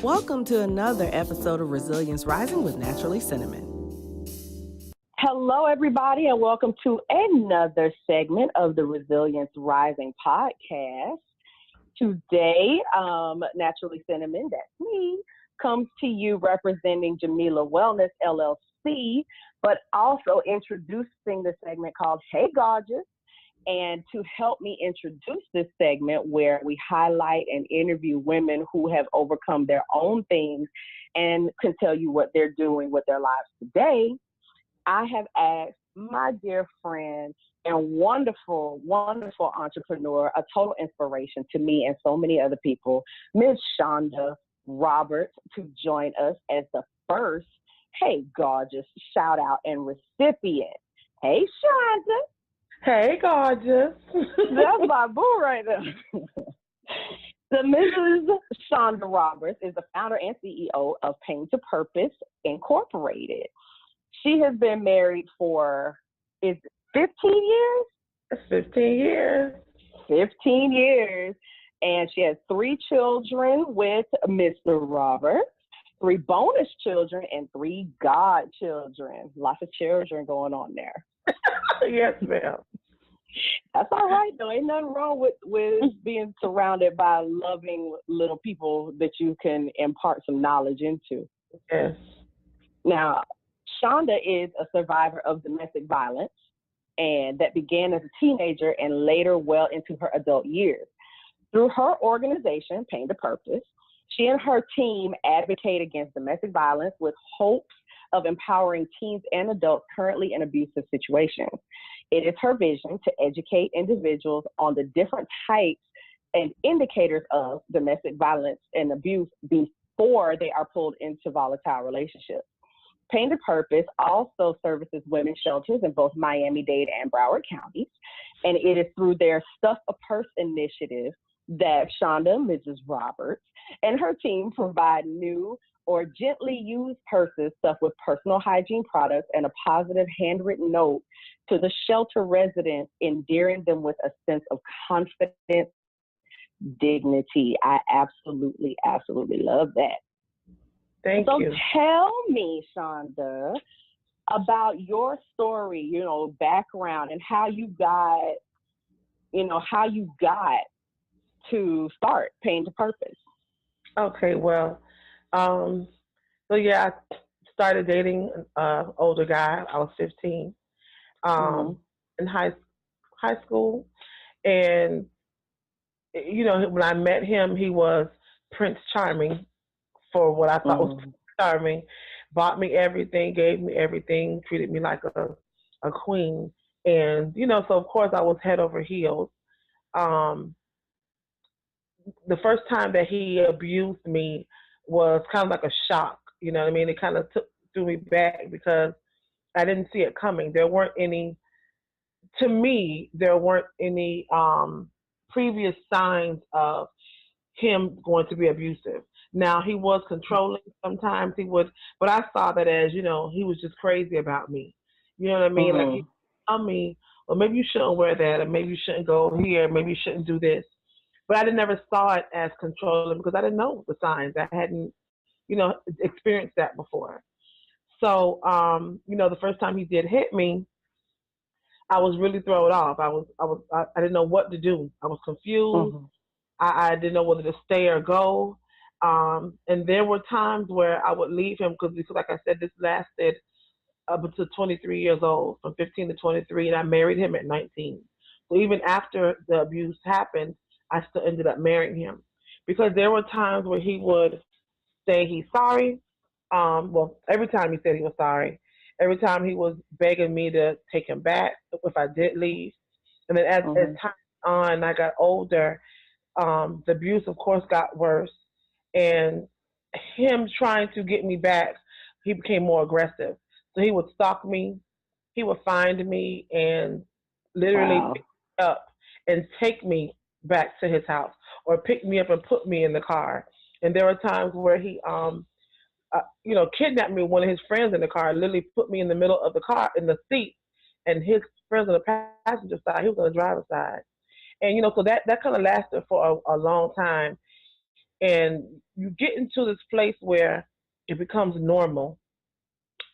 Welcome to another episode of Resilience Rising with Naturally Cinnamon. Hello, everybody, and welcome to another segment of the Resilience Rising podcast. Today, Naturally Cinnamon, that's me, comes to you representing Jamila Wellness, LLC, but also introducing the segment called Hey Gawjuss. And to help me introduce this segment where we highlight and interview women who have overcome their own things and can tell you what they're doing with their lives today, I have asked my dear friend and wonderful, wonderful entrepreneur, a total inspiration to me and so many other people, Ms. Shanda Roberts, to join us as the first Hey Gawjuss shout out and recipient. Hey, Shanda. Hey, Gawjuss. That's my boo right there. The Mrs. Shanda Roberts is the founder and CEO of Pain to Purpose Incorporated. She has been married for, is it 15 years? 15 years. 15 years. And she has 3 children with Mr. Roberts, 3 bonus children, and 3 godchildren. Lots of children going on there. Yes, ma'am. That's all right, though. Ain't nothing wrong with being surrounded by loving little people that you can impart some knowledge into. Yes. Now, Shanda is a survivor of domestic violence, and that began as a teenager and later well into her adult years. Through her organization, Pain to Purpose, she and her team advocate against domestic violence with hopes of empowering teens and adults currently in abusive situations. It is her vision to educate individuals on the different types and indicators of domestic violence and abuse before they are pulled into volatile relationships. Pain to Purpose also services women's shelters in both Miami-Dade and Broward counties, and it is through their Stuff a Purse initiative that Shanda, Mrs. Roberts, and her team provide new or gently used purses stuffed with personal hygiene products and a positive handwritten note to the shelter residents, endearing them with a sense of confidence, dignity. I absolutely, absolutely love that. Thank you. So tell me, Shanda, about your story, background and how you got to start Pain to Purpose. Okay, well, so yeah, I started dating an older guy. I was 15 in high school. And, when I met him, he was Prince Charming for what I thought was Prince Charming. Bought me everything, gave me everything, treated me like a queen. And, so of course I was head over heels. The first time that he abused me was kind of like a shock. You know what I mean? It kind of threw me back because I didn't see it coming. There weren't any previous signs of him going to be abusive. Now, he was controlling. Sometimes he would, but I saw that as, he was just crazy about me. You know what I mean? Like, he tell me, well, maybe you shouldn't wear that, or maybe you shouldn't go here, maybe you shouldn't do this. But I never saw it as controlling because I didn't know the signs. I hadn't, experienced that before. So, the first time he did hit me, I was really thrown off. I didn't know what to do. I was confused. I didn't know whether to stay or go. And there were times where I would leave him because, like I said, this lasted up until 23 years old, from 15 to 23, and I married him at 19. So even after the abuse happened, I still ended up marrying him because there were times where he would say he's sorry. Every time he said he was sorry. Every time he was begging me to take him back if I did leave. And then as time on, I got older, the abuse, of course, got worse. And him trying to get me back, he became more aggressive. So he would stalk me. He would find me and literally pick me up and take me back to his house or pick me up and put me in the car. And there were times where he kidnapped me, one of his friends in the car, literally put me in the middle of the car, in the seat, and his friends on the passenger side, he was on the driver's side. And, so that kind of lasted for a long time. And you get into this place where it becomes normal,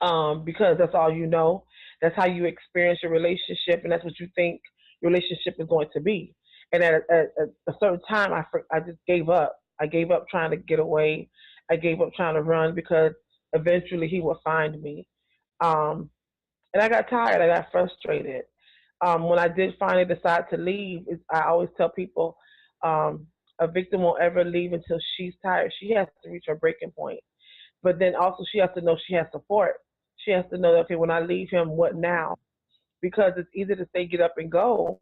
because that's all you know. That's how you experience your relationship, and that's what you think your relationship is going to be. And at a certain time, I just gave up. I gave up trying to get away. I gave up trying to run because eventually he would find me. Um, and I got tired. I got frustrated. When I did finally decide to leave, I always tell people, a victim won't ever leave until she's tired. She has to reach her breaking point. But then also she has to know she has support. She has to know that, okay, when I leave him, what now? Because it's easy to say get up and go,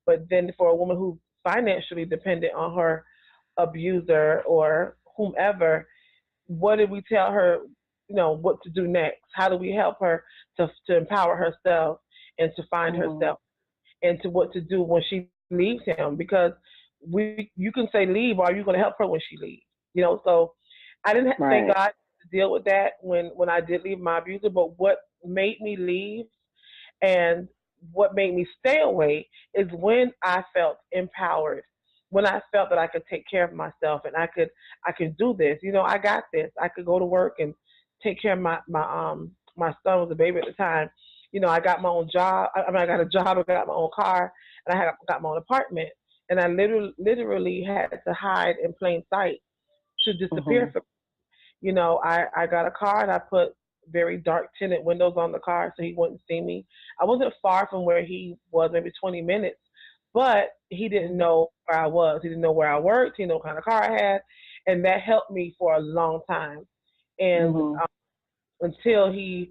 but then for a woman who's financially dependent on her abuser or whomever, what did we tell her, what to do next? How do we help her to empower herself and to find herself and to what to do when she leaves him? Because you can say leave, or are you going to help her when she leaves? So I didn't thank God to deal with that when I did leave my abuser, but what made me leave and what made me stay away is when I felt empowered, when I felt that I could take care of myself and I could do this. I got this. I could go to work and take care of my son was a baby at the time. I got my own job. I got a job. I got my own car, and I got my own apartment. And I literally had to hide in plain sight to disappear from. I got a car and I put very dark tinted windows on the car so he wouldn't see me. I wasn't far from where he was, maybe 20 minutes, but he didn't know where I was. He didn't know where I worked. He didn't know what kind of car I had. And that helped me for a long time. And until he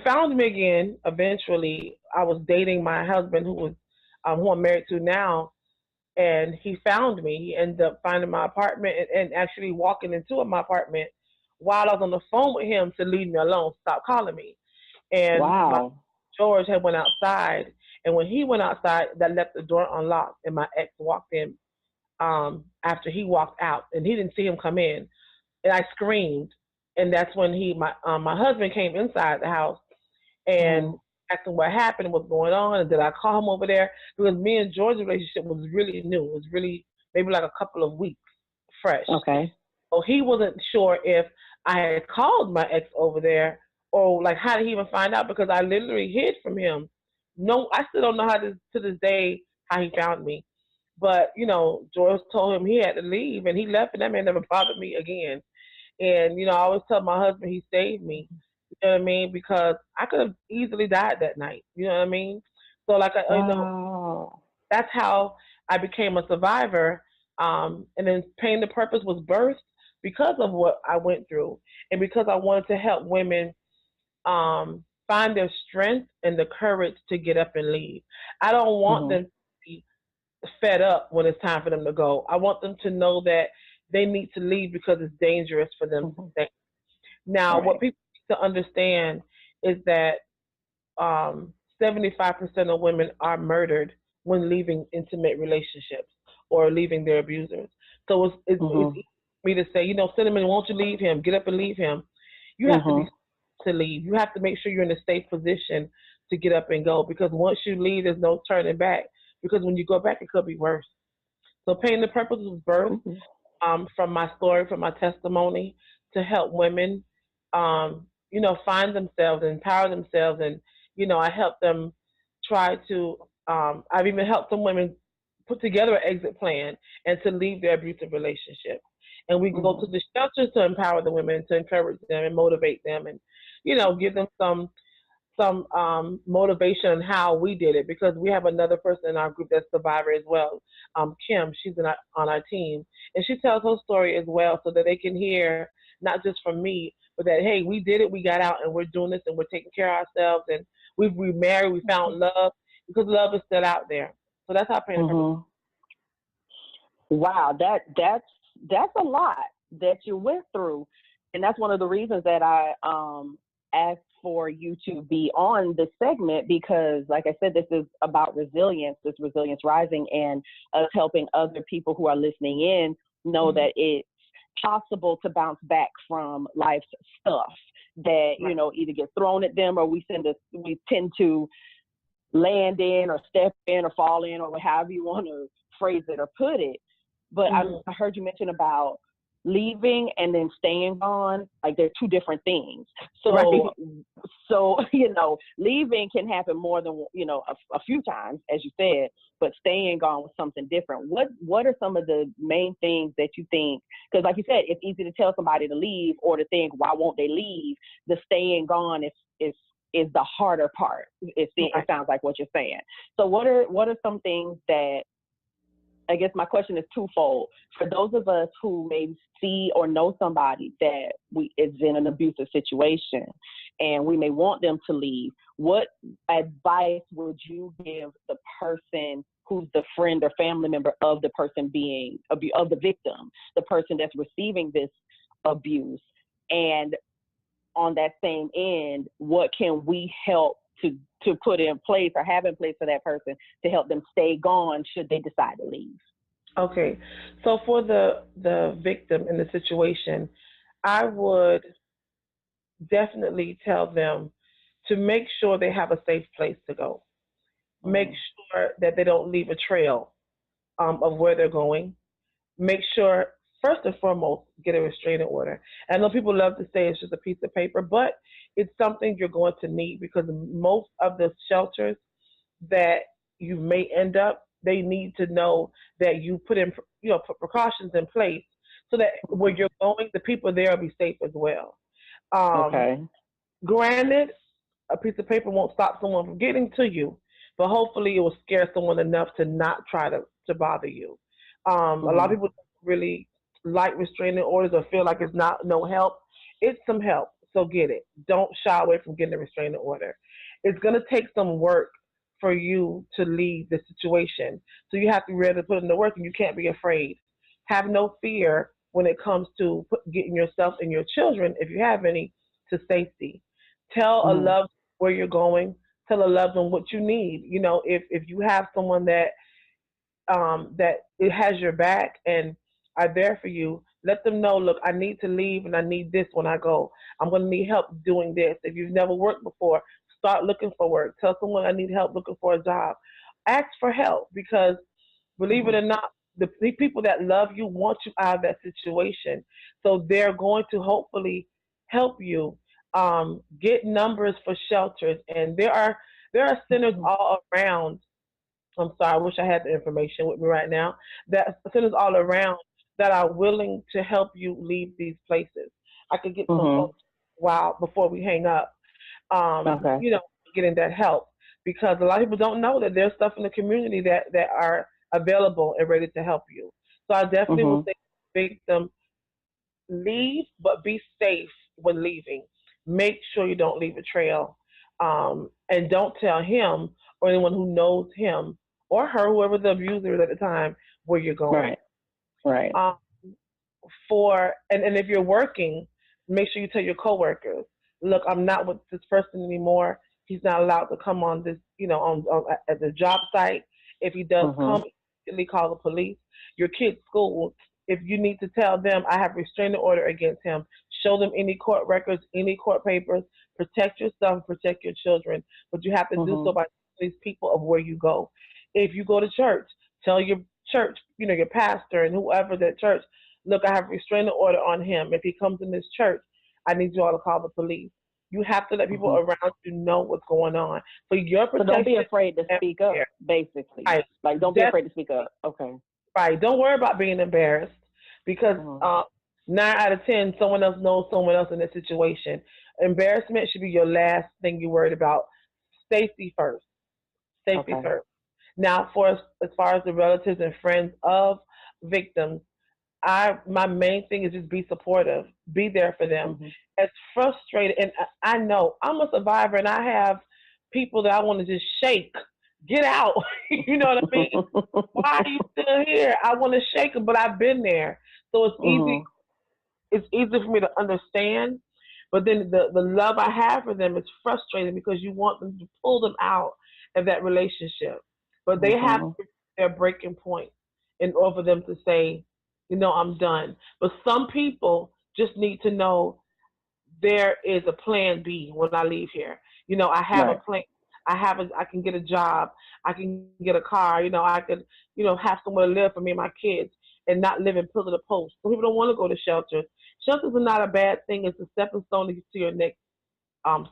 found me again, eventually, I was dating my husband who I'm married to now. And he found me. He ended up finding my apartment and actually walking into my apartment while I was on the phone with him to leave me alone, stop calling me. And my George had went outside, and when he went outside, that left the door unlocked, and my ex walked in after he walked out, and he didn't see him come in, and I screamed, and that's when my husband came inside the house and asked him what happened, what's going on, and did I call him over there? Because me and George's relationship was really new. It was really maybe like a couple of weeks fresh. Okay. So he wasn't sure if I had called my ex over there or like how did he even find out, because I literally hid from him. No, I still don't know to this day how he found me. But, George told him he had to leave, and he left, and that man never bothered me again. And, I always tell my husband he saved me. You know what I mean? Because I could have easily died that night. You know what I mean? So, like, that's how I became a survivor. And then Pain the Purpose was birthed because of what I went through and because I wanted to help women find their strength and the courage to get up and leave. I don't want them to be fed up when it's time for them to go. I want them to know that they need to leave because it's dangerous for them to stay. Now, what people need to understand is that 75% of women are murdered when leaving intimate relationships or leaving their abusers. So it's easy for me to say, Cinnamon, won't you leave him? Get up and leave him. You have to be to leave. You have to make sure you're in a safe position to get up and go, because once you leave, there's no turning back, because when you go back, it could be worse. So Pain the Purpose was birthed from my story, from my testimony, to help women, find themselves and empower themselves. And, I help them try to, I've even helped some women put together an exit plan and to leave their abusive relationship. And we go to the shelters to empower the women, to encourage them and motivate them and, give them some motivation on how we did it, because we have another person in our group that's a survivor as well. Kim, she's on our team, and she tells her story as well, so that they can hear not just from me, but that, hey, we did it, we got out, and we're doing this, and we're taking care of ourselves, and we married, we found love, because love is still out there. So that's how Pain the Purpose. Wow, that's a lot that you went through, and that's one of the reasons that I asked for you to be on this segment, because, like I said, this is about resilience, this Resilience Rising, and us helping other people who are listening in know that it's possible to bounce back from life's stuff that either get thrown at them, or we tend to land in or step in or fall in, or however you want to phrase it or put it. But Mm-hmm. I heard you mention about leaving and then staying gone. Like they're two different things. Right. So leaving can happen more than a few times, as you said. But staying gone was something different. What are some of the main things that you think? Because like you said, it's easy to tell somebody to leave or to think, why won't they leave? The staying gone is the harder part. It sounds like what you're saying. So what are some things that, I guess my question is twofold. For those of us who may see or know somebody that is in an abusive situation and we may want them to leave, what advice would you give the person who's the friend or family member of the person of the victim, the person that's receiving this abuse? And on that same end, what can we help to put in place or have in place for that person to help them stay gone should they decide to leave? Okay. So for the victim in the situation, I would definitely tell them to make sure they have a safe place to go. Make sure that they don't leave a trail of where they're going. Make sure, first and foremost, get a restraining order. I know people love to say it's just a piece of paper, but it's something you're going to need, because most of the shelters that you may end up, they need to know that you put precautions in place so that where you're going, the people there will be safe as well. Okay. Granted, a piece of paper won't stop someone from getting to you, but hopefully it will scare someone enough to not try to bother you. A lot of people don't really like restraining orders or feel like it's not no help. It's some help, so get it. Don't shy away from getting a restraining order. It's going to take some work for you to leave the situation, so you have to be ready to put in the work, and you can't be afraid. Have no fear when it comes to getting yourself and your children, if you have any, to safety. Tell a loved one where you're going. Tell a loved one what you need. If you have someone that it has your back and are there for you, let them know, look, I need to leave and I need this when I go. I'm going to need help doing this. If you've never worked before, start looking for work. Tell someone I need help looking for a job. Ask for help, because believe it or not, the people that love you want you out of that situation. So they're going to hopefully help you get numbers for shelters. And there are centers all around. I'm sorry, I wish I had the information with me right now. That centers all around that are willing to help you leave these places. I could get some folks before we hang up. Getting that help, because a lot of people don't know that there's stuff in the community that are available and ready to help you. So I definitely will say, victim, leave, but be safe when leaving. Make sure you don't leave a trail, and don't tell him or anyone who knows him or her, whoever the abuser is at the time, where you're going. Right. And if you're working, make sure you tell your coworkers, look, I'm not with this person anymore. He's not allowed to come on this, at the job site. If he does come, immediately call the police. Your kid's school, if you need to tell them, I have a restraining order against him, show them any court records, any court papers. Protect yourself, protect your children, but you have to do so by these people of where you go. If you go to church, tell your church, your pastor and whoever that church, look, I have a restraining order on him. If he comes in this church, I need you all to call the police. You have to let people around you know what's going on. For your protection. So don't be afraid to speak up, basically. Right. Like, don't be afraid to speak up. Okay. Right. Don't worry about being embarrassed, because 9 out of 10, someone else knows someone else in this situation. Embarrassment should be your last thing you're worried about. Safety first. Safety first. Now, as far as the relatives and friends of victims, my main thing is just be supportive, be there for them. As frustrated, and I know I'm a survivor, and I have people that I want to just shake, get out. You know what I mean? Why are you still here? I want to shake them, but I've been there, so it's easy. It's easy for me to understand, but then the love I have for them is frustrating, because you want them to pull them out of that relationship, but they have their breaking point in order for them to say, I'm done. But some people just need to know there is a plan B when I leave here. I have a plan. I can get a job. I can get a car. I could, have somewhere to live for me and my kids. and not living pillar to post. Some people don't want to go to shelters. Shelters are not a bad thing. It's a stepping stone to get to your next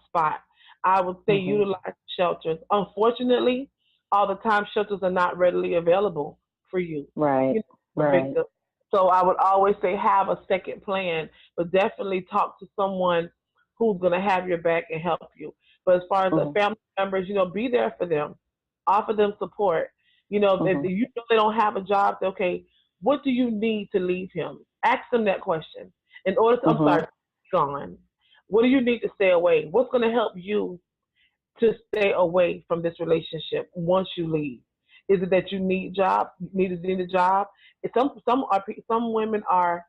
spot. I would say Mm-hmm. utilize shelters. Unfortunately, all the time shelters are not readily available for you. Right. You know, Right. victim. So I would always say have a second plan, but definitely talk to someone who's going to have your back and help you. But as far as the Mm-hmm. family members, be there for them, offer them support. If Mm-hmm. you know they don't have a job, say, okay, what do you need to leave him? Ask them that question. In order to, I'm Mm-hmm. sorry, gone. What do you need to stay away? What's going to help you to stay away from this relationship once you leave? Is it that you need a job? Some women are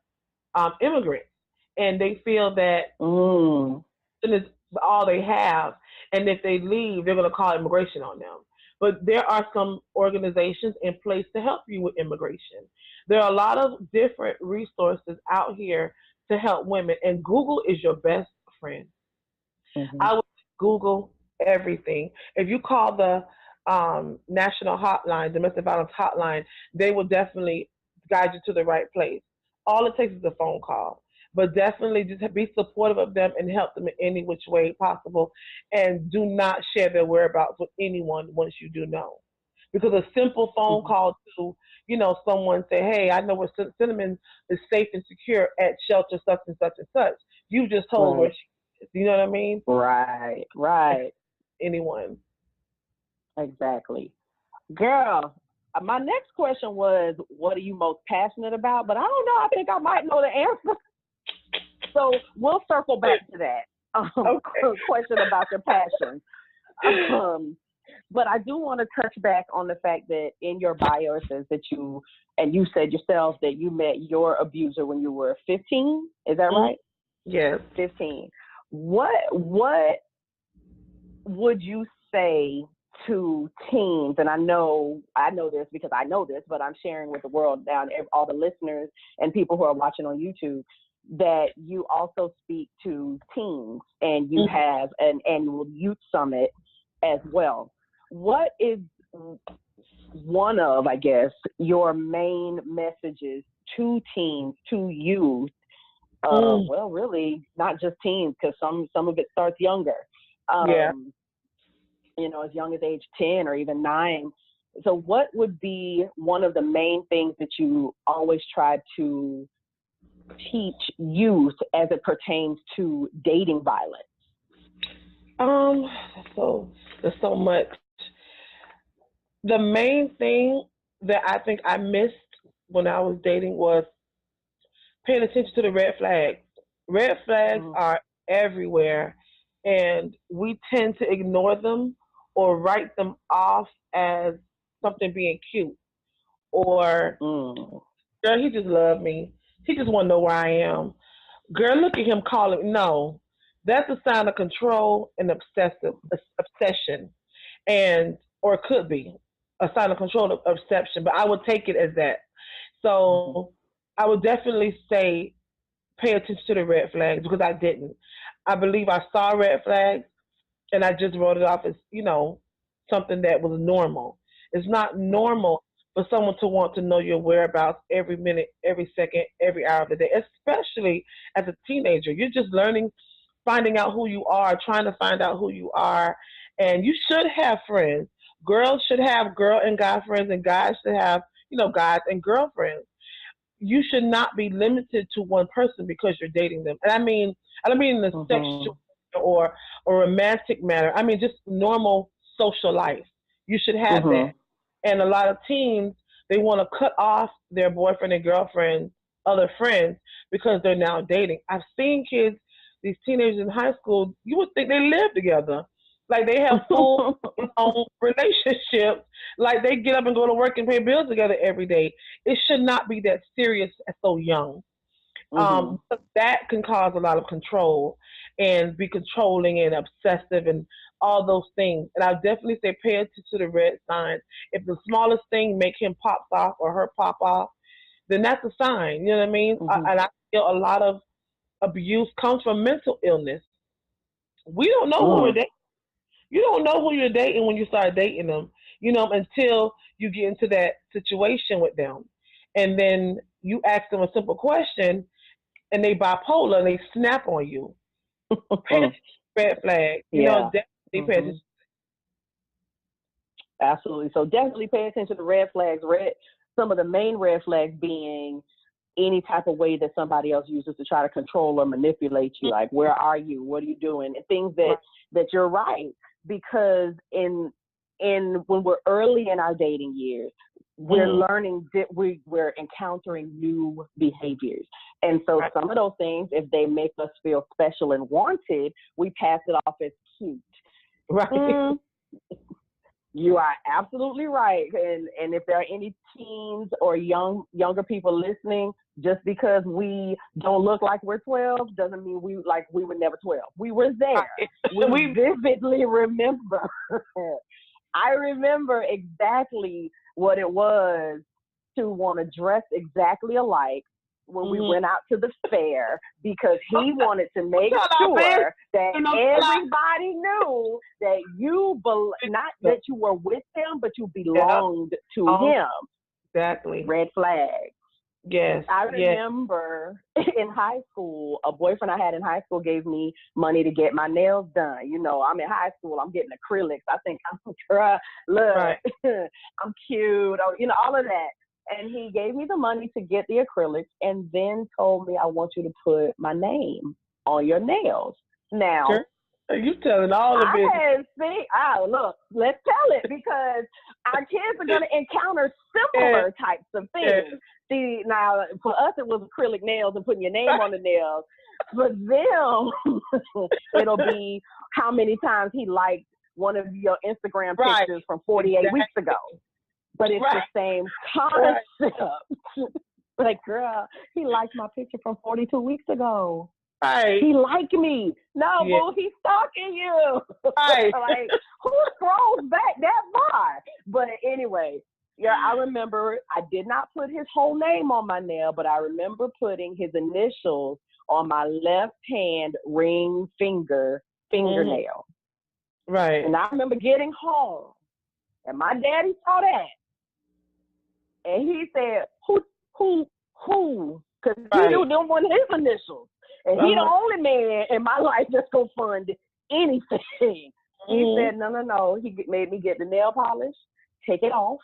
immigrants, and they feel that Mm. is all they have, and if they leave, they're going to call immigration on them. But there are some organizations in place to help you with immigration. There are a lot of different resources out here to help women, and Google is your best friend. Mm-hmm. I would Google everything. If you call the national hotline, domestic violence hotline, they will definitely guide you to the right place. All it takes is a phone call. But definitely just be supportive of them and help them in any which way possible. And do not share their whereabouts with anyone once you do know. Because a simple phone Mm-hmm. call to, someone say, hey, I know where Cinnamon is safe and secure at shelter such and such and such. You just told where Right. she is. You know what I mean? Right. Right. Anyone. Exactly. Girl, my next question was, what are you most passionate about? But I don't know. I think I might know the answer. So we'll circle back to that Okay. question about your passion. But I do want to touch back on the fact that in your bio it says that you said yourself that you met your abuser when you were 15. Is that right? Yes. 15. What would you say to teens? And I know this because I know this, but I'm sharing with the world now, and all the listeners and people who are watching on YouTube, that you also speak to teens and you have an annual youth summit as well. What is one of, I guess, your main messages to teens, to youth? Well, really, not just teens, because some of it starts younger. Yeah. As young as age 10 or even 9. So what would be one of the main things that you always try to teach youth as it pertains to dating violence? There's so much. The main thing that I think I missed when I was dating was paying attention to the red flags. Red flags are everywhere, and we tend to ignore them or write them off as something being cute. Or, girl, he just loved me. He just want to know where I am. Girl, look at him calling. No, that's a sign of control and obsession, and or it could be a sign of control of obsession. But I would take it as that. So I would definitely say pay attention to the red flags because I didn't. I believe I saw red flags and I just wrote it off as, something that was normal. It's not normal for someone to want to know your whereabouts every minute, every second, every hour of the day, especially as a teenager. You're just learning, finding out who you are, trying to find out who you are. And you should have friends. Girls should have girl and guy friends, and guys should have, guys and girlfriends. You should not be limited to one person because you're dating them. And I don't mean in a sexual or romantic manner. I mean just normal social life. You should have that. And a lot of teens, they want to cut off their boyfriend and girlfriend, other friends, because they're now dating. I've seen kids, these teenagers in high school, you would think they live together. Like they have full relationships. Like they get up and go to work and pay bills together every day. It should not be that serious at so young. That can cause a lot of control and be controlling and obsessive and all those things. And I definitely say pay attention to the red signs. If the smallest thing make him pop off or her pop off, then that's a sign. You know what I mean? And I feel a lot of abuse comes from mental illness. We don't know who we're dating. You don't know who you're dating when you start dating them, until you get into that situation with them. And then you ask them a simple question and they bipolar and they snap on you. Red flag. You know, definitely pay attention. Absolutely. So definitely pay attention to red flags. Some of the main red flags being any type of way that somebody else uses to try to control or manipulate you. Like, where are you? What are you doing? And things that you're right. Because in when we're early in our dating years, we're learning that we're encountering new behaviors. And so some of those things, if they make us feel special and wanted, we pass it off as cute. Right. You are absolutely right. And if there are any teens or younger people listening, just because we don't look like we're 12 doesn't mean we were never 12. We were there. We vividly remember. I remember exactly what it was to want to dress exactly alike when we went out to the fair, because he wanted to make sure that everybody knew that not that you were with him, but you belonged to him. Exactly. Red flag. Yes. I remember in high school, a boyfriend I had in high school gave me money to get my nails done. You know, I'm in high school, I'm getting acrylics. I think I'm I'm cute, you know, all of that. And he gave me the money to get the acrylics and then told me, I want you to put my name on your nails. Now, you telling all of it. Look, let's tell it, because our kids are going to encounter similar types of things. See, now, for us, it was acrylic nails and putting your name on the nails. For them, it'll be how many times he liked one of your Instagram pictures from 48 weeks ago. But it's the same concept. Like, girl, he liked my picture from 42 weeks ago. Right. He liked me. No, boo, he's stalking you. Right. Like, who scrolls back that far? But anyway, I remember I did not put his whole name on my nail, but I remember putting his initials on my left hand ring fingernail. Right. And I remember getting home, and my daddy saw that. And he said, who? Because he knew them one of his initials. And he the only man in my life that's going to fund anything. He said, no. He made me get the nail polish, take it off.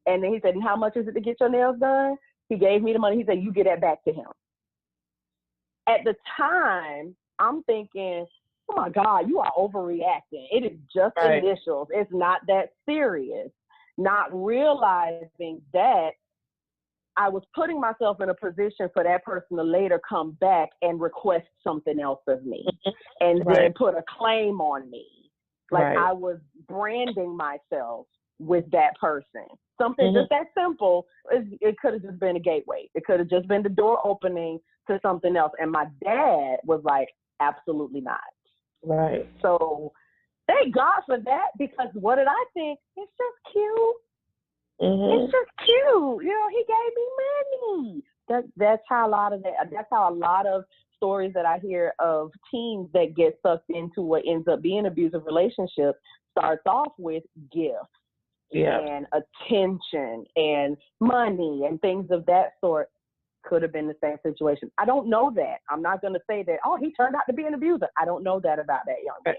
And then he said, how much is it to get your nails done? He gave me the money. He said, you get that back to him. At the time, I'm thinking, oh my God, you are overreacting. It is just initials. It's not that serious. Not realizing that I was putting myself in a position for that person to later come back and request something else of me and then put a claim on me. Like I was branding myself with that person. Something just that simple. It could have just been a gateway. It could have just been the door opening to something else. And my dad was like, absolutely not. Right. So thank God for that, because what did I think? It's just cute. It's just cute. You know, he gave me money. That's how a lot of stories that I hear of teens that get sucked into what ends up being an abusive relationship starts off with gifts and attention and money and things of that sort. Could have been the same situation. I don't know that. I'm not going to say that, oh, he turned out to be an abuser. I don't know that about that young man.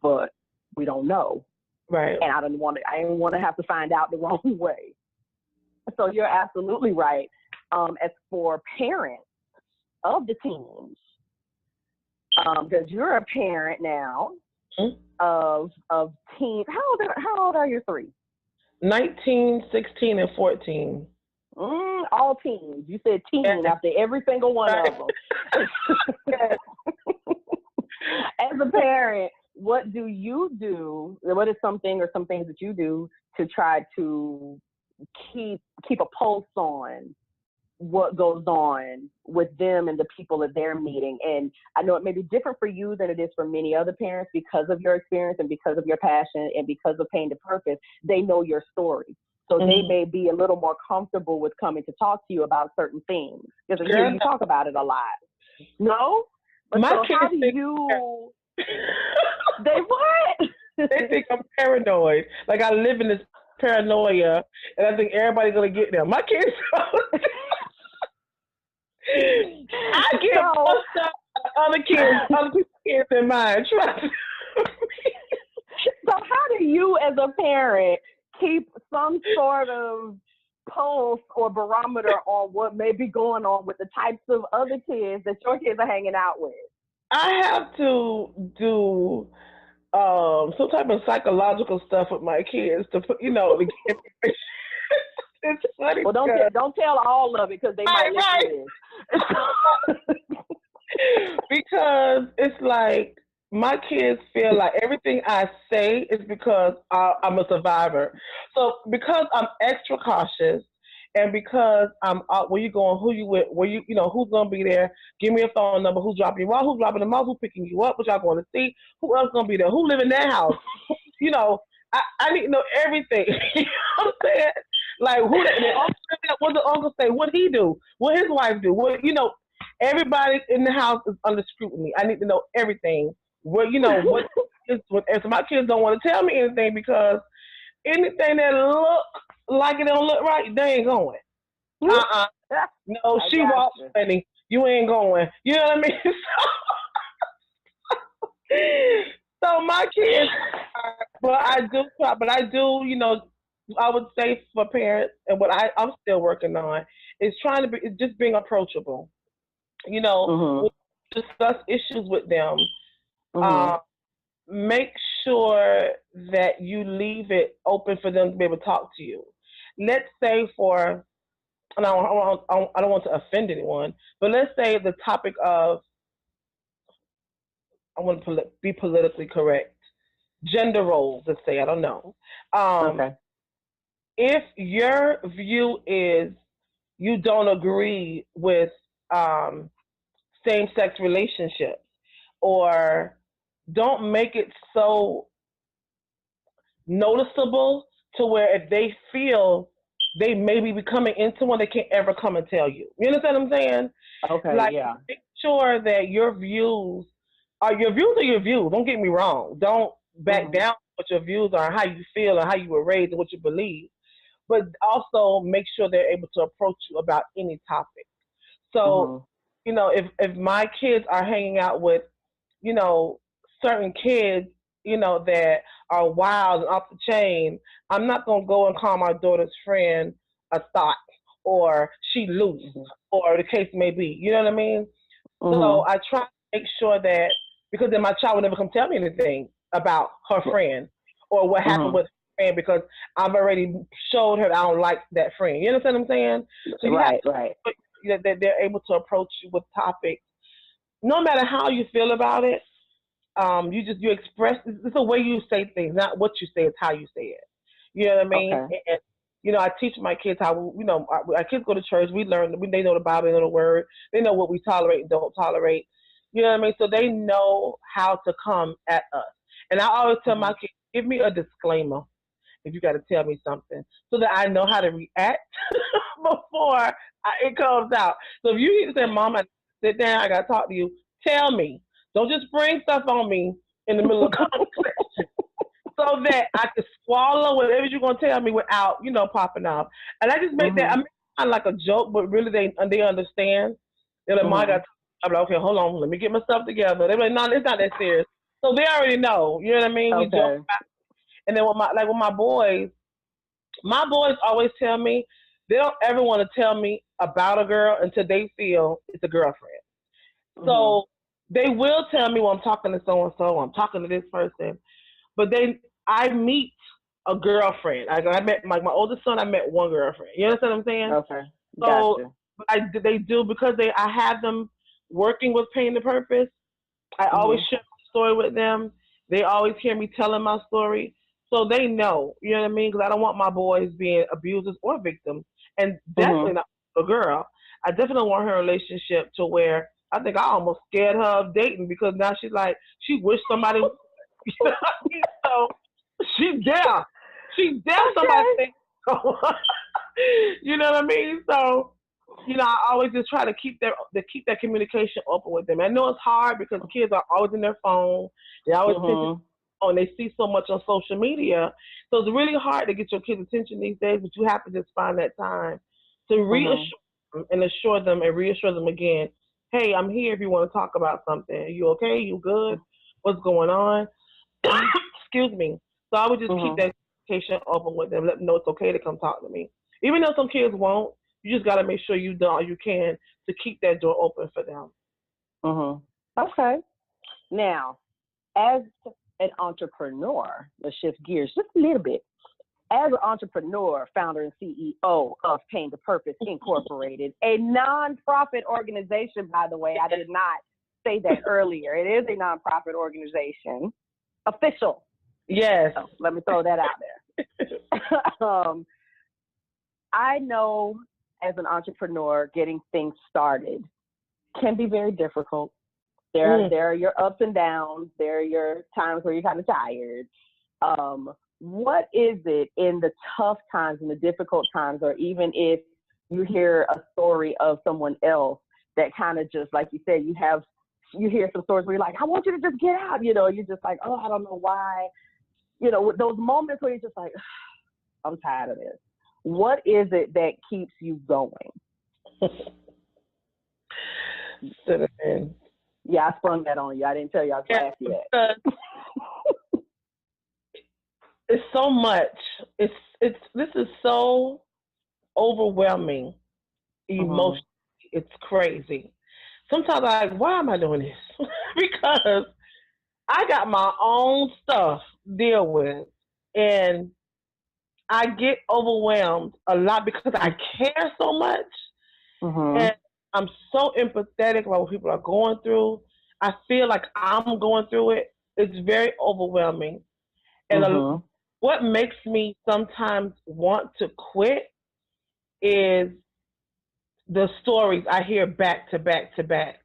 But we don't know. Right. And I didn't want to have to find out the wrong way. So you're absolutely right. As for parents of the teens, because you're a parent now of teens. How old are your three? 19, 16, and 14. All teens. You said teen after every single one of them. As a parent, what do you do? What is something or some things that you do to try to keep a pulse on what goes on with them and the people that they're meeting? And I know it may be different for you than it is for many other parents because of your experience and because of your passion and because of Pain to Purpose. They know your story. So they may be a little more comfortable with coming to talk to you about certain things. Because I hear you talk about it a lot. No? But my so kids how do you... They what? They think I'm paranoid. Like I live in this paranoia, and I think everybody's gonna get them. My kids, I get more stuff than other people's kids in mine. Trust me. So how do you, as a parent, keep some sort of pulse or barometer on what may be going on with the types of other kids that your kids are hanging out with? I have to do some type of psychological stuff with my kids to put, to get it's funny. Well, don't tell all of it because they might listen to this. Because it's like my kids feel like everything I say is because I'm a survivor. So because I'm extra cautious, and because I'm out, where you going, who you with, where who's gonna be there, give me a phone number, who's dropping you off, who's dropping them off, who's picking you up, what y'all going to see, who else gonna be there, who live in that house, I need to know everything. You know what I'm saying? Like what the uncle say, what he do, what his wife do, everybody in the house is under scrutiny. I need to know everything. What and so my kids don't want to tell me anything because anything that look like it don't look right, they ain't going. No, she walks funny. You ain't going. You know what I mean? So my kids, I would say for parents, and what I'm still working on is just being approachable. Discuss issues with them. Make sure that you leave it open for them to be able to talk to you. Let's say and I don't want to offend anyone, but let's say the topic of, I want to be politically correct, gender roles, let's say, I don't know. Okay. If your view is you don't agree with same-sex relationships, or don't make it so noticeable to where if they feel they may be coming into one, they can't ever come and tell you. You understand what I'm saying? Okay, yeah. Make sure that your views are your views. Don't get me wrong. Don't back down what your views are, how you feel, and how you were raised, and what you believe. But also make sure they're able to approach you about any topic. So, if my kids are hanging out with, certain kids, that are wild and off the chain, I'm not going to go and call my daughter's friend a thought or she loose or the case may be. You know what I mean? So I try to make sure that, because then my child will never come tell me anything about her friend or what happened with her friend, because I've already showed her I don't like that friend. You understand what I'm saying? So right. That they're able to approach you with topics, no matter how you feel about it. You express. It's the way you say things, not what you say. It's how you say it. You know what I mean? Okay. And I teach my kids how. Our kids go to church. We learn. They know the Bible. They know the Word. They know what we tolerate and don't tolerate. You know what I mean? So they know how to come at us. And I always tell my kids, give me a disclaimer if you got to tell me something, so that I know how to react before it comes out. So if you need to say, "Mom, I sit down. I got to talk to you," tell me. Don't just bring stuff on me in the middle of conversation, so that I can swallow whatever you're going to tell me without, popping off. And I just make that, I make it kind of like a joke, but really they understand. They're like, "Mom, I'm like, okay, hold on, let me get myself together." They're like, "No, it's not that serious." So they already know, you know what I mean? Okay. We joke about it. And then with my boys always tell me, they don't ever want to tell me about a girl until they feel it's a girlfriend. So they will tell me, well, I'm talking to so-and-so, I'm talking to this person. But I meet a girlfriend. I met my oldest son, I met one girlfriend. You understand what I'm saying? Okay. Gotcha. So they do, because I have them working with Pain to Purpose. I always share my story with them. They always hear me telling my story. So they know, you know what I mean? Because I don't want my boys being abusers or victims. And definitely not a girl. I definitely don't want her relationship to where I think I almost scared her of dating, because now she's like, she wished somebody, you know what I mean? So she's down. She's down somebody think. You know what I mean? So, I always just try to keep that communication open with them. I know it's hard because kids are always in their phone. They always and they see so much on social media. So it's really hard to get your kids' attention these days, but you have to just find that time to reassure them and assure them and reassure them again, hey, I'm here if you want to talk about something. Are you okay? You good? What's going on? Excuse me. So I would just keep that communication open with them, let them know it's okay to come talk to me. Even though some kids won't, you just got to make sure you do all you can to keep that door open for them. Okay. Now, as an entrepreneur, let's shift gears just a little bit. As an entrepreneur, founder, and CEO of Pain to Purpose Incorporated, a nonprofit organization, by the way, I did not say that earlier. It is a nonprofit organization, official. Yes. So let me throw that out there. I know as an entrepreneur, getting things started can be very difficult. There are your ups and downs. There are your times where you're kind of tired. What is it in the tough times and the difficult times, or even if you hear a story of someone else that kind of just, like you said, you hear some stories where you're like, I want you to just get out, you're just like, oh, I don't know why, those moments where you're just like, I'm tired of this. What is it that keeps you going? Yeah, I sprung that on you. I didn't tell you I was going to ask you that. It's so much. This is so overwhelming emotionally. It's crazy. Sometimes I'm like, why am I doing this? Because I got my own stuff to deal with, and I get overwhelmed a lot because I care so much, and I'm so empathetic about what people are going through. I feel like I'm going through it. It's very overwhelming, and what makes me sometimes want to quit is the stories I hear back to back to back.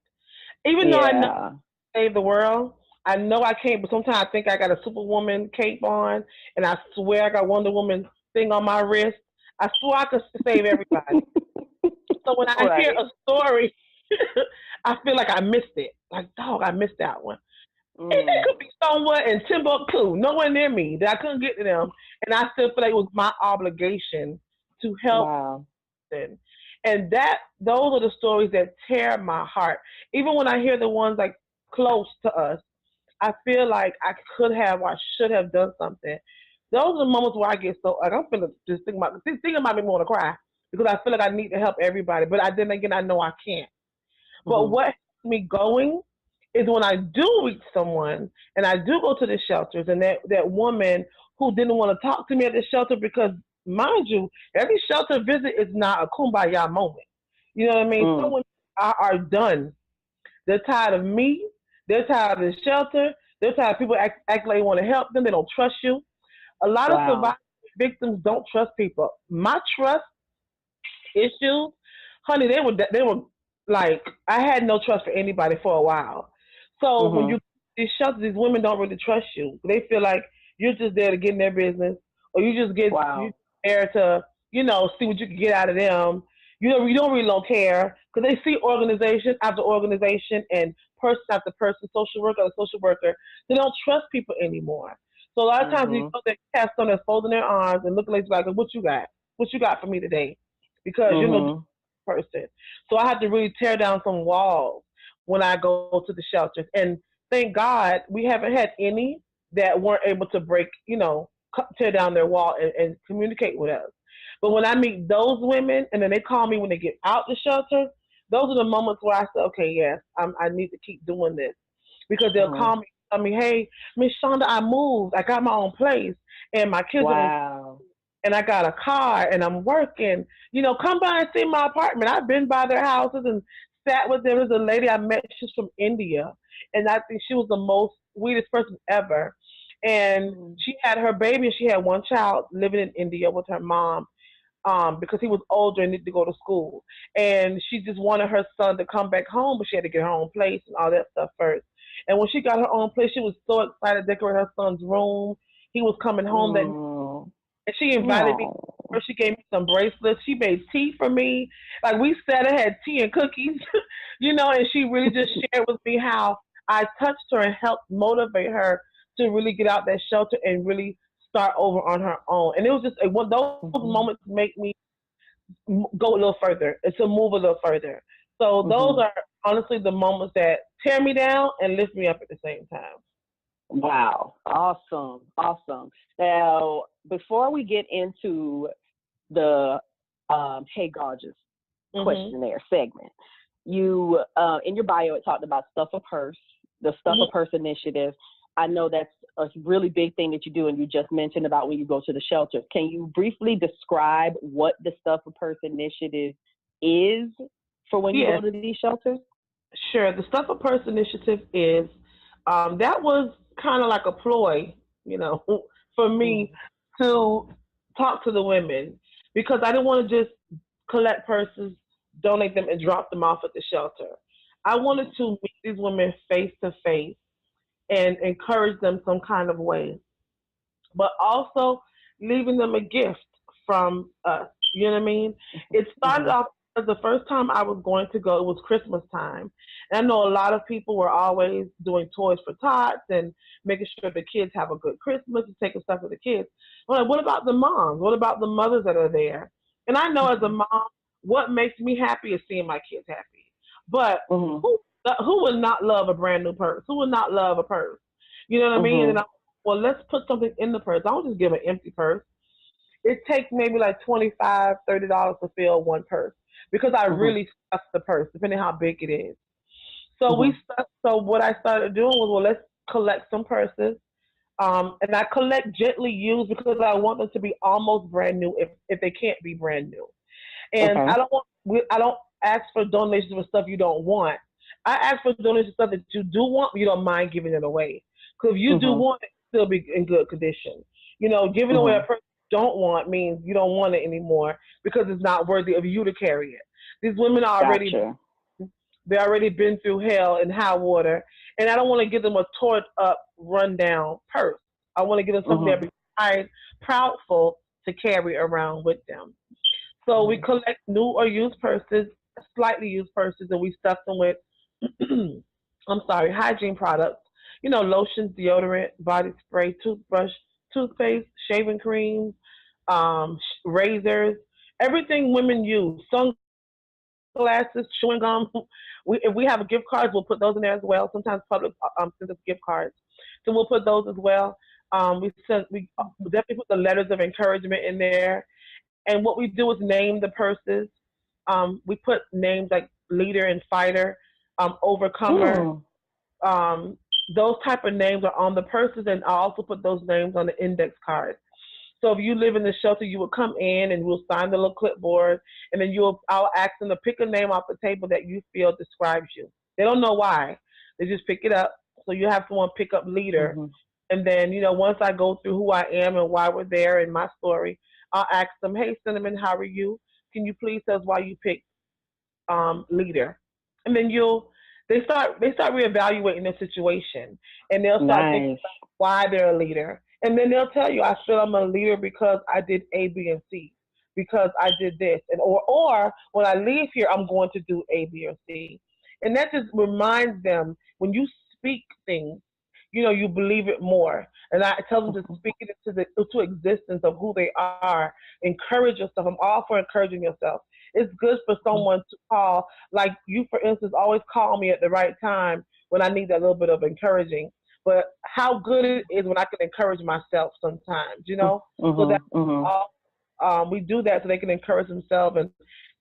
Even though I know I can save the world, I know I can't, but sometimes I think I got a Superwoman cape on, and I swear I got Wonder Woman thing on my wrist. I swear I could save everybody. So when I hear a story, I feel like I missed it. Like, dog, I missed that one. And it could be somewhere in Timbuktu, nowhere near me, that I couldn't get to them. And I still feel like it was my obligation to help them. And those are the stories that tear my heart. Even when I hear the ones like close to us, I feel like I could have or I should have done something. Those are the moments where I get so, like, I'm feeling, just thinking about me want to cry because I feel like I need to help everybody. But then again, I know I can't. But what keeps me going is when I do reach someone and I do go to the shelters, and that woman who didn't want to talk to me at the shelter, because mind you, every shelter visit is not a kumbaya moment. You know what I mean? Someone are done. They're tired of me. They're tired of the shelter. They're tired of people act like they want to help them. They don't trust you. A lot of survivors, victims don't trust people. My trust issues, honey, they were like, I had no trust for anybody for a while. So when you these shelters, these women don't really trust you. They feel like you're just there to get in their business, or you just get you there to see what you can get out of them. You don't really don't care because they see organization after organization and person after person, social worker after social worker. They don't trust people anymore. So a lot of times you go there, cast on their folding their arms and looking like, what you got? What you got for me today? Because you're no person. So I have to really tear down some walls when I go to the shelters. And thank God we haven't had any that weren't able to break, tear down their wall and communicate with us. But when I meet those women and then they call me when they get out the shelter, those are the moments where I say, okay, yes, I need to keep doing this. Because they'll call me, tell me, hey, Miss Shanda, I moved. I got my own place. And my kids are and I got a car and I'm working. Come by and see my apartment. I've been by their houses and sat with them. There's a lady I met, she's from India. And I think she was the most sweetest person ever. And she had her baby and she had one child living in India with her mom. Because he was older and needed to go to school. And she just wanted her son to come back home, but she had to get her own place and all that stuff first. And when she got her own place, she was so excited to decorate her son's room. He was coming home and she invited me. She gave me some bracelets. She made tea for me. Like, we sat and had tea and cookies, and she really just shared with me how I touched her and helped motivate her to really get out that shelter and really start over on her own. And it was just those moments make me go a little further and to move a little further. So those are honestly the moments that tear me down and lift me up at the same time. Wow. Awesome. Awesome. Now, before we get into the Hey Gawjuss questionnaire segment, you in your bio it talked about Stuff a Purse, the Stuff a Purse initiative. I know that's a really big thing that you do, and you just mentioned about when you go to the shelters. Can you briefly describe what the Stuff a Purse initiative is for when you go to these shelters? Sure. The Stuff a Purse initiative is that was kind of like a ploy, for me to talk to the women, because I didn't want to just collect purses, donate them, and drop them off at the shelter. I wanted to meet these women face to face and encourage them some kind of way, but also leaving them a gift from us. You know what I mean? It started off as the first time I was going to go, it was Christmas time. And I know a lot of people were always doing toys for tots and making sure the kids have a good Christmas and taking stuff for the kids. I'm like, what about the moms? What about the mothers that are there? And I know as a mom, what makes me happy is seeing my kids happy. But who would not love a brand new purse? Who would not love a purse? You know what I mean? And well, let's put something in the purse. I don't just give an empty purse. It takes maybe like $25, $30 to fill one purse, because I really stuff the purse, depending how big it is. So so what I started doing was, well, let's collect some purses. And I collect gently used because I want them to be almost brand new if they can't be brand new. And I don't ask for donations for stuff you don't want. I ask for donations for stuff that you do want, but you don't mind giving it away. Because if you do want it, still be in good condition. Giving away a purse you don't want means you don't want it anymore because it's not worthy of you to carry it. These women are they already been through hell and high water, and I don't want to give them a torn up, run down purse. I want to give them something they'll be proudful to carry around with them. So we collect new or used purses, slightly used purses, and we stuff them with, hygiene products. Lotions, deodorant, body spray, toothbrush, toothpaste, shaving creams, razors, everything women use. Sunglasses, chewing gum. If we have gift cards, we'll put those in there as well. Sometimes public sends us gift cards, so we'll put those as well. We definitely put the letters of encouragement in there. And what we do is name the purses. We put names like leader and fighter, overcomer. Those type of names are on the purses, and I also put those names on the index card. So if you live in the shelter, you will come in and we'll sign the little clipboard, and then I'll ask them to pick a name off the table that you feel describes you. They don't know why. They just pick it up. So you have someone pick up leader. And then, once I go through who I am and why we're there and my story, I'll ask them, hey, Cinnamon, how are you? Can you please tell us why you picked leader? And then they start reevaluating the situation, and they'll start thinking about why they're a leader. And then they'll tell you, I feel I'm a leader because I did A, B, and C, because I did this. And or when I leave here, I'm going to do A, B, or C. And that just reminds them, when you speak things, you believe it more. And I tell them to speak it into existence of who they are. Encourage yourself. I'm all for encouraging yourself. It's good for someone to call, like you, for instance, always call me at the right time when I need that little bit of encouraging. But how good it is when I can encourage myself sometimes, So that we do that so they can encourage themselves and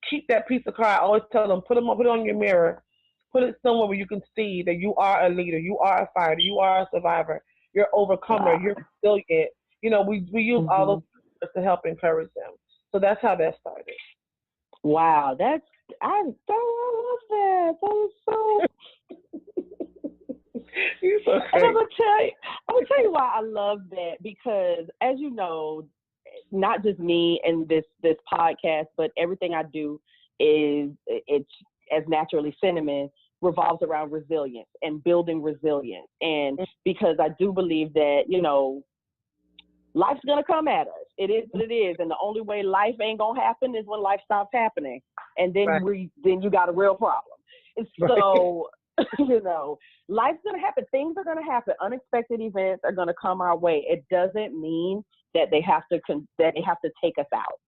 keep that piece of card. I always tell them, put it on your mirror, put it somewhere where you can see that you are a leader, you are a fighter, you are a survivor, you're an overcomer, you're resilient. We use all those words to help encourage them. So that's how that started. Wow, I love that. That was so. You're so and I'm gonna tell you why I love that, because as you know, not just me and this podcast, but everything I do it's as naturally Cinnamon revolves around resilience and building resilience. And because I do believe that, life's gonna come at us. It is what it is, and the only way life ain't gonna happen is when life stops happening, and then then you got a real problem. And so You know, life's going to happen. Things are going to happen. Unexpected events are going to come our way. It doesn't mean that they have to take us out.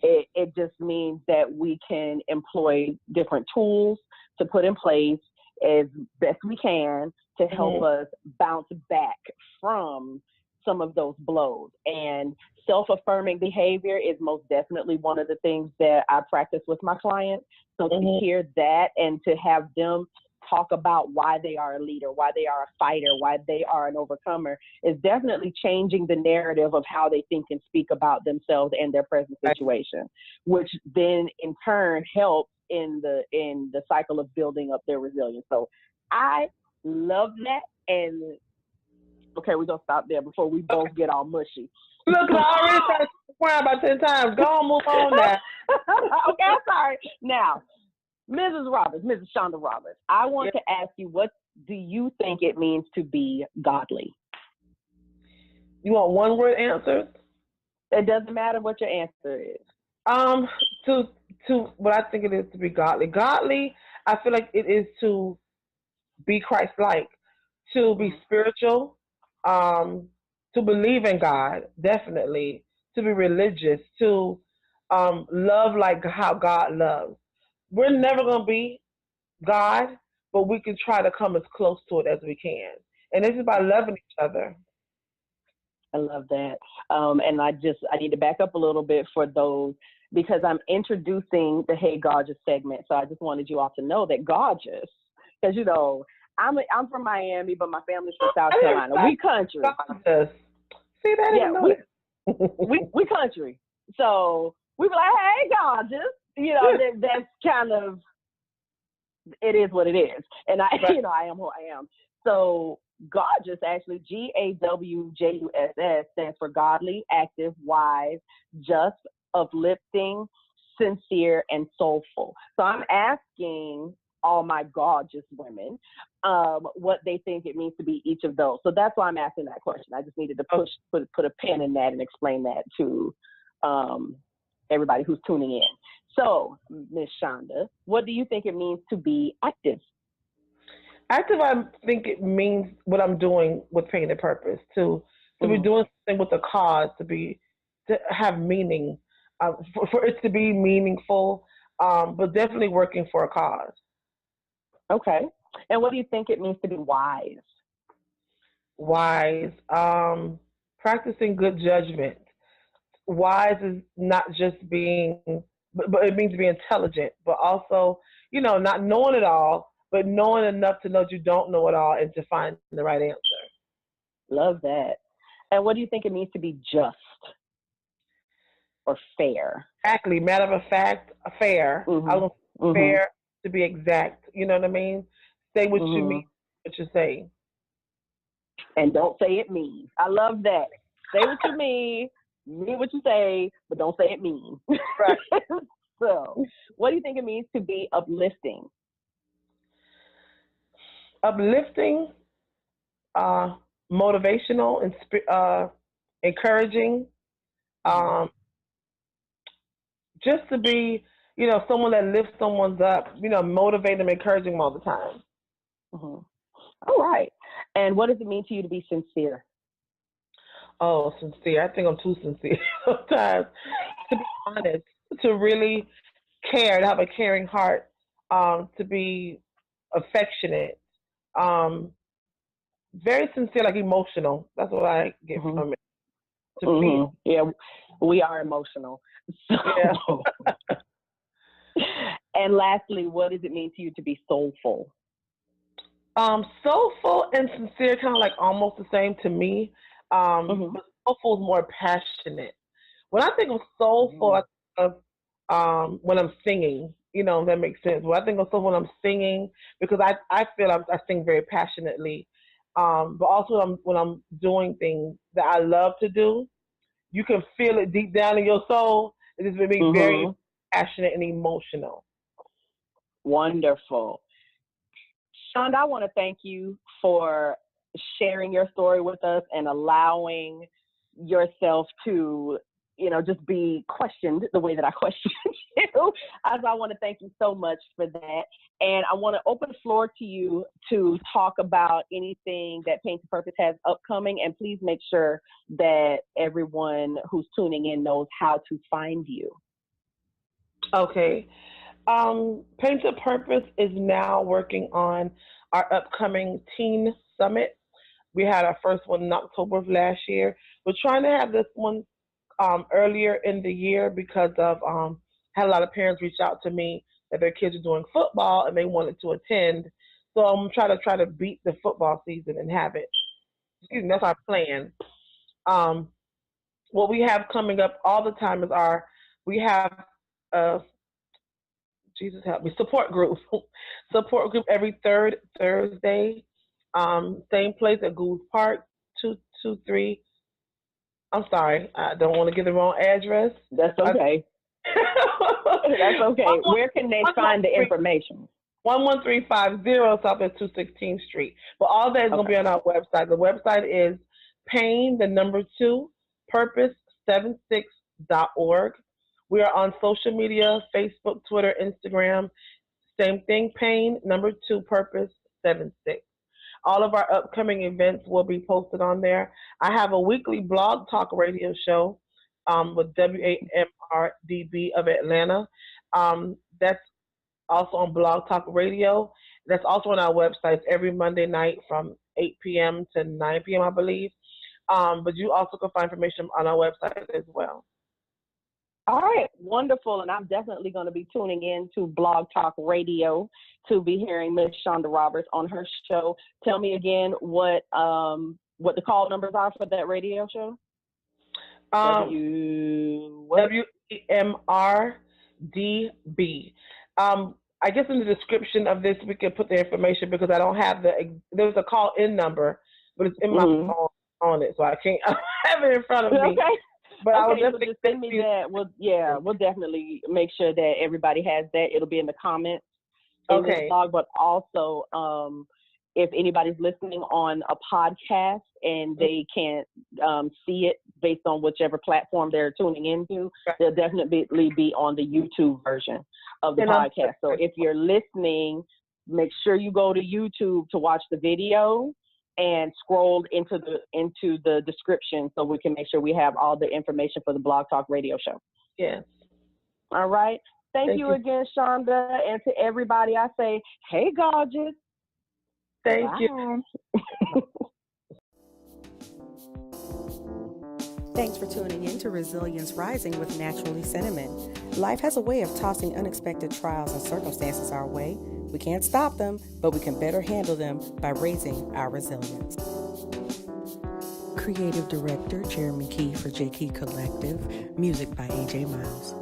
It just means that we can employ different tools to put in place as best we can to help us bounce back from some of those blows. And self-affirming behavior is most definitely one of the things that I practice with my clients. So to hear that and to have them talk about why they are a leader, why they are a fighter, why they are an overcomer is definitely changing the narrative of how they think and speak about themselves and their present situation, which then in turn helps in the cycle of building up their resilience. So I love that. And okay, we're gonna stop there before we both get all mushy. Look, I already started crying about 10 times. Go on, move on now. Okay, I'm sorry. Now, Mrs. Roberts, Mrs. Shanda Roberts, I want to ask you, what do you think it means to be godly? You want one word answers? It doesn't matter what your answer is. To what I think it is to be godly. Godly, I feel like it is to be Christ-like, to be spiritual, to believe in God, definitely, to be religious, to love like how God loves. We're never going to be God, but we can try to come as close to it as we can. And this is by loving each other. I love that. And I need to back up a little bit for those, because I'm introducing the Hey Gawjuss segment. So I just wanted you all to know that Gawjuss, because, you know, I'm from Miami, but my family's from South Carolina. We country. Gawjuss. See, that didn't know that. we country. So we be like, hey, Gawjuss. You know, that's kind of, it is what it is. And you know, I am who I am. So Gawjuss, actually, GAWJUSS stands for godly, active, wise, just, uplifting, sincere, and soulful. So I'm asking all my gorgeous women what they think it means to be each of those. So that's why I'm asking that question. I just needed to put a pin in that and explain that to everybody who's tuning in. So, Miss Shanda, what do you think it means to be active? Active, I think it means what I'm doing with Pain and Purpose, to be doing something with a cause, to have meaning, for it to be meaningful, but definitely working for a cause. Okay. And what do you think it means to be wise? Wise, practicing good judgment. Wise is not just being, but it means to be intelligent, but also, you know, not knowing it all, but knowing enough to know that you don't know it all and to find the right answer. Love that. And what do you think it means to be just or fair? Exactly. Matter of fact, fair. I was fair, to be exact. You know what I mean? Say what you mean, what you say. And don't say it mean. I love that. Say what you mean what you say, but don't say it mean. Right. So, what do you think it means to be uplifting? Uplifting, motivational, and encouraging. Just to be, you know, someone that lifts someone's up, you know, motivate them, encouraging them all the time. All right. And what does it mean to you to be sincere? Oh, sincere. I think I'm too sincere sometimes. To be honest, to really care, to have a caring heart, to be affectionate, very sincere, like emotional. That's what I get from it. To feel. Yeah, we are emotional. So, yeah. And lastly, what does it mean to you to be soulful? Soulful and sincere, kind of like almost the same to me. But soulful is more passionate. When I think of soulful, I think of when I'm singing. You know, if that makes sense. When I think of soulful when I'm singing, because I feel I sing very passionately. But also when I'm doing things that I love to do, you can feel it deep down in your soul. It just makes me very passionate and emotional. Wonderful. Shanda, I want to thank you for sharing your story with us and allowing yourself to just be questioned the way that I question you. As I want to thank you so much for that. And I want to open the floor to you to talk about anything that Pain to Purpose has upcoming. And please make sure that everyone who's tuning in knows how to find you. Okay. Pain to Purpose is now working on our upcoming Teen Summit. We had our first one in October of last year. We're trying to have this one earlier in the year because of had a lot of parents reach out to me that their kids are doing football and they wanted to attend. So I'm trying to beat the football season and have it. Excuse me, that's our plan. What we have coming up all the time is we have Jesus help me, support group. Support group every third Thursday. Same place at Goose Park, 223. I'm sorry, I don't want to give the wrong address. That's okay. That's okay. Where can they find the information? 11350 South 216th Street. But all that is going to be on our website. The website is pain, 2, purpose76.org. We are on social media, Facebook, Twitter, Instagram. Same thing, pain, 2, purpose 76. All of our upcoming events will be posted on there. I have a weekly blog talk radio show with WAMRDB of Atlanta. That's also on Blog Talk Radio. That's also on our website every Monday night from 8 p.m. to 9 p.m., I believe. But you also can find information on our website as well. All right, wonderful. And I'm definitely going to be tuning in to Blog Talk Radio to be hearing Miss Shanda Roberts on her show. Tell me again what the call numbers are for that radio show. WAMRDB. I guess in the description of this we can put the information because I don't have there's a call in number, but it's in my phone on it, so I can't have it in front of me. Okay. But I will definitely just send me that. We'll definitely make sure that everybody has that. It'll be in the comments in this blog, but also if anybody's listening on a podcast and they can't see it based on whichever platform they're tuning into, they'll definitely be on the YouTube version of the podcast. So if you're listening, make sure you go to YouTube to watch the video and scroll into the description so we can make sure we have all the information for the Blog Talk Radio show. Yes. All right. Thank you again, Shanda. And to everybody, I say, hey, Gawjuss. Thank you. Thanks for tuning in to Resilience Rising with Naturally Cinnamon. Life has a way of tossing unexpected trials and circumstances our way. We can't stop them, but we can better handle them by raising our resilience. Creative Director Jeremy Key for J Key Collective. Music by AJ Miles.